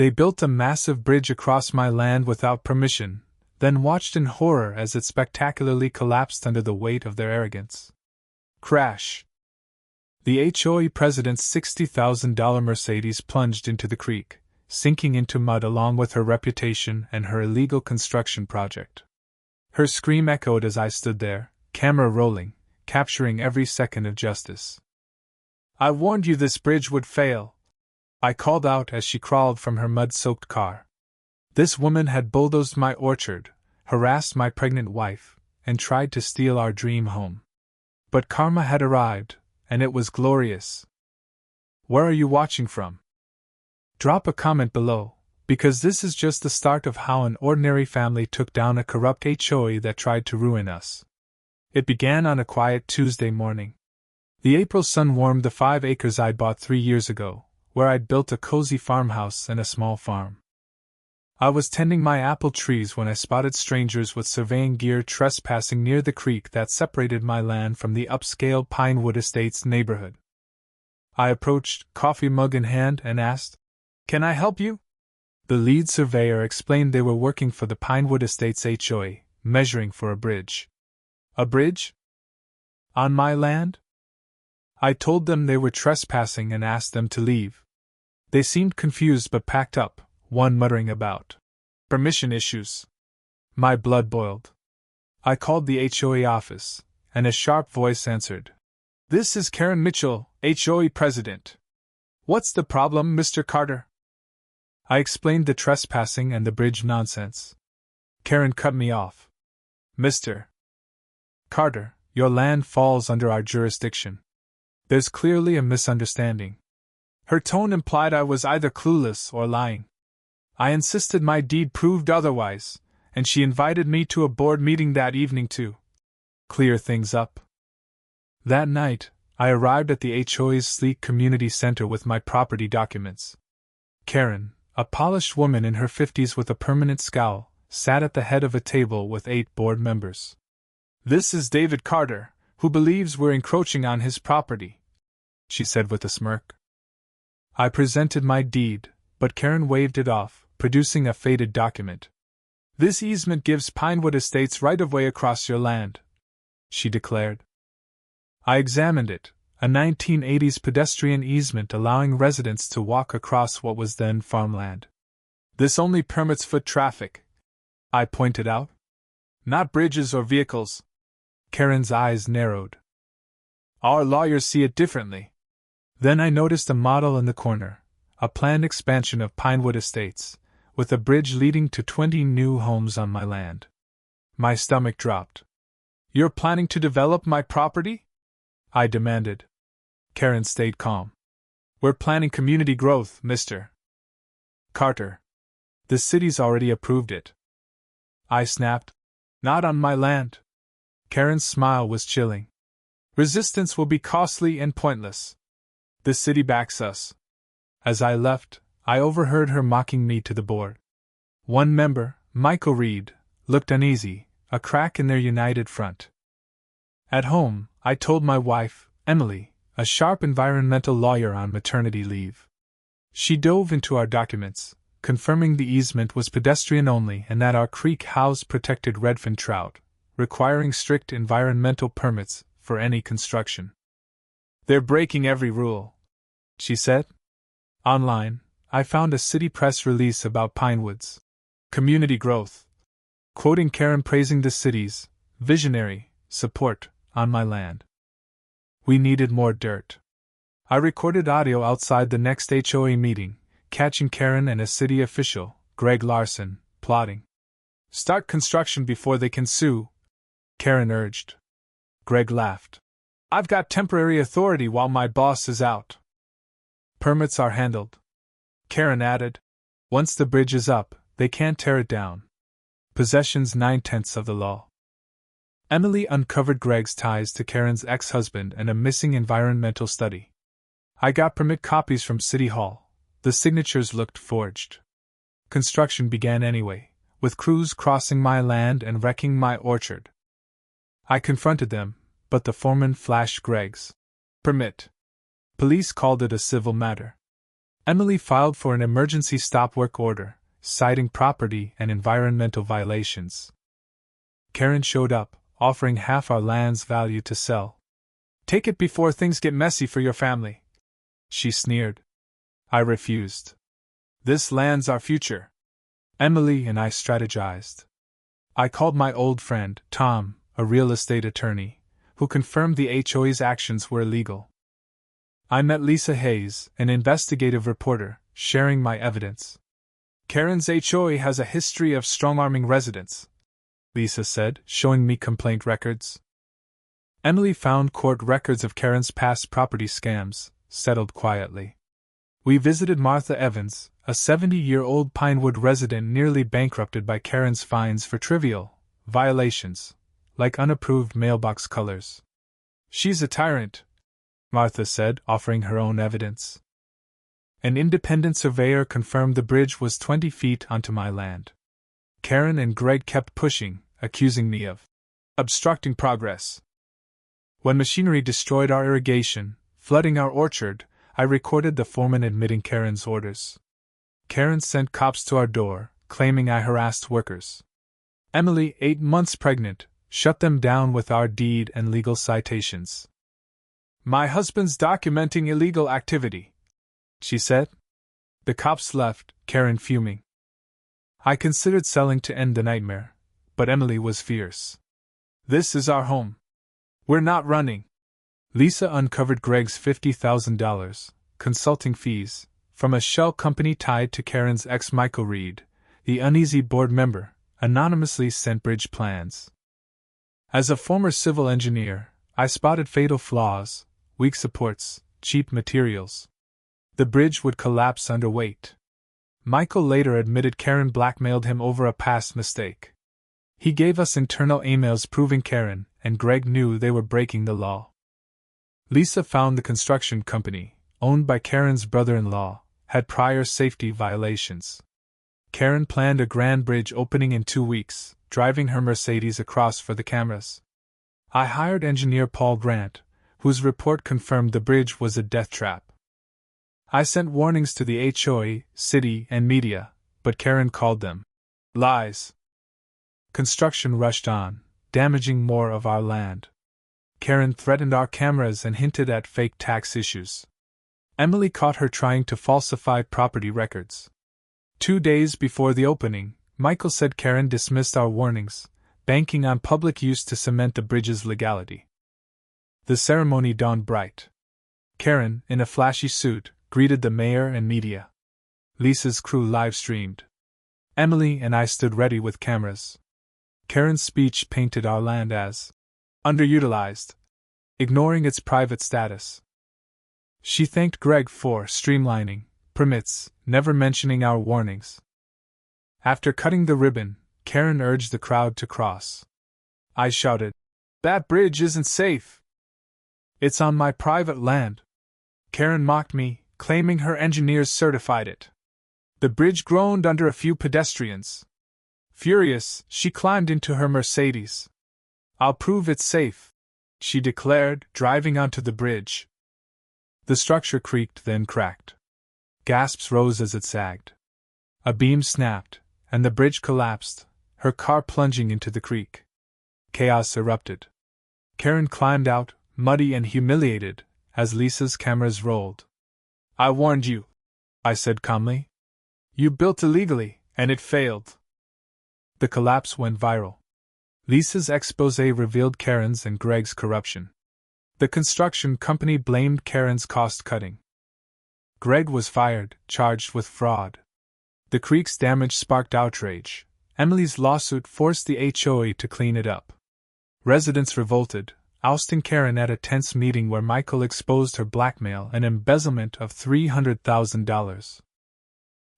They built a massive bridge across my land without permission, then watched in horror as it spectacularly collapsed under the weight of their arrogance. Crash! The HOA president's $60,000 Mercedes plunged into the creek, sinking into mud along with her reputation and her illegal construction project. Her scream echoed as I stood there, camera rolling, capturing every second of justice. "I warned you this bridge would fail," I called out as she crawled from her mud-soaked car. This woman had bulldozed my orchard, harassed my pregnant wife, and tried to steal our dream home. But karma had arrived, and it was glorious. Where are you watching from? Drop a comment below, because this is just the start of how an ordinary family took down a corrupt HOA that tried to ruin us. It began on a quiet Tuesday morning. The April sun warmed the 5 acres I'd bought 3 years ago, where I'd built a cozy farmhouse and a small farm. I was tending my apple trees when I spotted strangers with surveying gear trespassing near the creek that separated my land from the upscale Pinewood Estates neighborhood. I approached, coffee mug in hand, and asked, "Can I help you?" The lead surveyor explained they were working for the Pinewood Estates HOA, measuring for a bridge. A bridge? On my land? I told them they were trespassing and asked them to leave. They seemed confused but packed up, one muttering about permission issues. My blood boiled. I called the HOA office, and a sharp voice answered. "This is Karen Mitchell, HOA president. What's the problem, Mr. Carter?" I explained the trespassing and the bridge nonsense. Karen cut me off. "Mr. Carter, your land falls under our jurisdiction. There's clearly a misunderstanding." Her tone implied I was either clueless or lying. I insisted my deed proved otherwise, and she invited me to a board meeting that evening to clear things up. That night, I arrived at the HOA's sleek community center with my property documents. Karen, a polished woman in her 50s with a permanent scowl, sat at the head of a table with 8 board members. "This is David Carter, who believes we're encroaching on his property," she said with a smirk. I presented my deed, but Karen waved it off, producing a faded document. "This easement gives Pinewood Estates right-of-way across your land," she declared. I examined it, a 1980s pedestrian easement allowing residents to walk across what was then farmland. "This only permits foot traffic," I pointed out. "Not bridges or vehicles." Karen's eyes narrowed. "Our lawyers see it differently." Then I noticed a model in the corner, a planned expansion of Pinewood Estates, with a bridge leading to 20 new homes on my land. My stomach dropped. "You're planning to develop my property?" I demanded. Karen stayed calm. "We're planning community growth, Mr. Carter. The city's already approved it." I snapped. "Not on my land." Karen's smile was chilling. "Resistance will be costly and pointless. The city backs us." As I left, I overheard her mocking me to the board. One member, Michael Reed, looked uneasy, a crack in their united front. At home, I told my wife, Emily, a sharp environmental lawyer on maternity leave. She dove into our documents, confirming the easement was pedestrian only and that our creek housed protected redfin trout, requiring strict environmental permits for any construction. "They're breaking every rule," she said. Online, I found a city press release about Pinewoods community growth, quoting Karen praising the city's visionary support on my land. We needed more dirt. I recorded audio outside the next HOA meeting, catching Karen and a city official, Greg Larson, plotting. "Start construction before they can sue," Karen urged. Greg laughed. "I've got temporary authority while my boss is out." "Permits are handled," Karen added. "Once the bridge is up, they can't tear it down. Possession's 9/10 of the law." Emily uncovered Greg's ties to Karen's ex-husband and a missing environmental study. I got permit copies from City Hall. The signatures looked forged. Construction began anyway, with crews crossing my land and wrecking my orchard. I confronted them, but the foreman flashed Greg's permit. Police called it a civil matter. Emily filed for an emergency stop work order, citing property and environmental violations. Karen showed up, offering half our land's value to sell. "Take it before things get messy for your family," she sneered. I refused. "This land's our future." Emily and I strategized. I called my old friend, Tom, a real estate attorney, who confirmed the HOA's actions were illegal. I met Lisa Hayes, an investigative reporter, sharing my evidence. "Karen's HOA has a history of strong-arming residents," Lisa said, showing me complaint records. Emily found court records of Karen's past property scams, settled quietly. We visited Martha Evans, a 70-year-old Pinewood resident nearly bankrupted by Karen's fines for trivial violations, like unapproved mailbox colors. "She's a tyrant," Martha said, offering her own evidence. An independent surveyor confirmed the bridge was 20 feet onto my land. Karen and Greg kept pushing, accusing me of obstructing progress. When machinery destroyed our irrigation, flooding our orchard, I recorded the foreman admitting Karen's orders. Karen sent cops to our door, claiming I harassed workers. Emily, 8 months pregnant, shut them down with our deed and legal citations. "My husband's documenting illegal activity," she said. The cops left, Karen fuming. I considered selling to end the nightmare, but Emily was fierce. "This is our home. We're not running." Lisa uncovered Greg's $50,000, consulting fees, from a shell company tied to Karen's ex Michael Reed, the uneasy board member, anonymously sent bridge plans. As a former civil engineer, I spotted fatal flaws, weak supports, cheap materials. The bridge would collapse under weight. Michael later admitted Karen blackmailed him over a past mistake. He gave us internal emails proving Karen and Greg knew they were breaking the law. Lisa found the construction company, owned by Karen's brother-in-law, had prior safety violations. Karen planned a grand bridge opening in 2 weeks, driving her Mercedes across for the cameras. I hired engineer Paul Grant, whose report confirmed the bridge was a death trap. I sent warnings to the HOA, city, and media, but Karen called them lies. Construction rushed on, damaging more of our land. Karen threatened our cameras and hinted at fake tax issues. Emily caught her trying to falsify property records. 2 days before the opening, Michael said Karen dismissed our warnings, banking on public use to cement the bridge's legality. The ceremony dawned bright. Karen, in a flashy suit, greeted the mayor and media. Lisa's crew live-streamed. Emily and I stood ready with cameras. Karen's speech painted our land as underutilized, ignoring its private status. She thanked Greg for streamlining permits, never mentioning our warnings. After cutting the ribbon, Karen urged the crowd to cross. I shouted, "That bridge isn't safe. It's on my private land." Karen mocked me, claiming her engineers certified it. The bridge groaned under a few pedestrians. Furious, she climbed into her Mercedes. "I'll prove it's safe," she declared, driving onto the bridge. The structure creaked, then cracked. Gasps rose as it sagged. A beam snapped, and the bridge collapsed, her car plunging into the creek. Chaos erupted. Karen climbed out, muddy and humiliated, as Lisa's cameras rolled. "I warned you," I said calmly. "You built illegally, and it failed." The collapse went viral. Lisa's exposé revealed Karen's and Greg's corruption. The construction company blamed Karen's cost-cutting. Greg was fired, charged with fraud. The creek's damage sparked outrage. Emily's lawsuit forced the HOA to clean it up. Residents revolted, ousting Karen at a tense meeting where Michael exposed her blackmail and embezzlement of $300,000.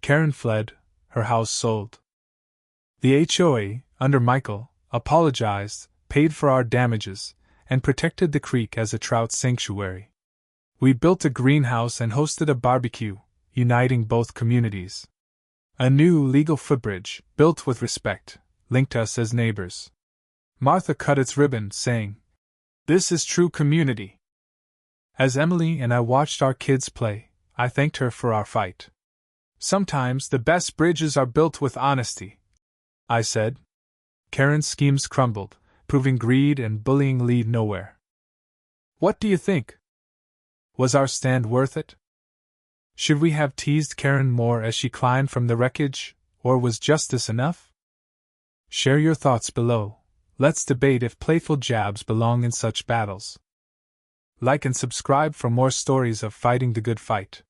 Karen fled, her house sold. The HOA, under Michael, apologized, paid for our damages, and protected the creek as a trout sanctuary. We built a greenhouse and hosted a barbecue, uniting both communities. A new legal footbridge, built with respect, linked us as neighbors. Martha cut its ribbon, saying, "This is true community." As Emily and I watched our kids play, I thanked her for our fight. Sometimes the best bridges are built with honesty, I said. Karen's schemes crumbled, proving greed and bullying lead nowhere. What do you think? Was our stand worth it? Should we have teased Karen more as she climbed from the wreckage, or was justice enough? Share your thoughts below. Let's debate if playful jabs belong in such battles. Like and subscribe for more stories of fighting the good fight.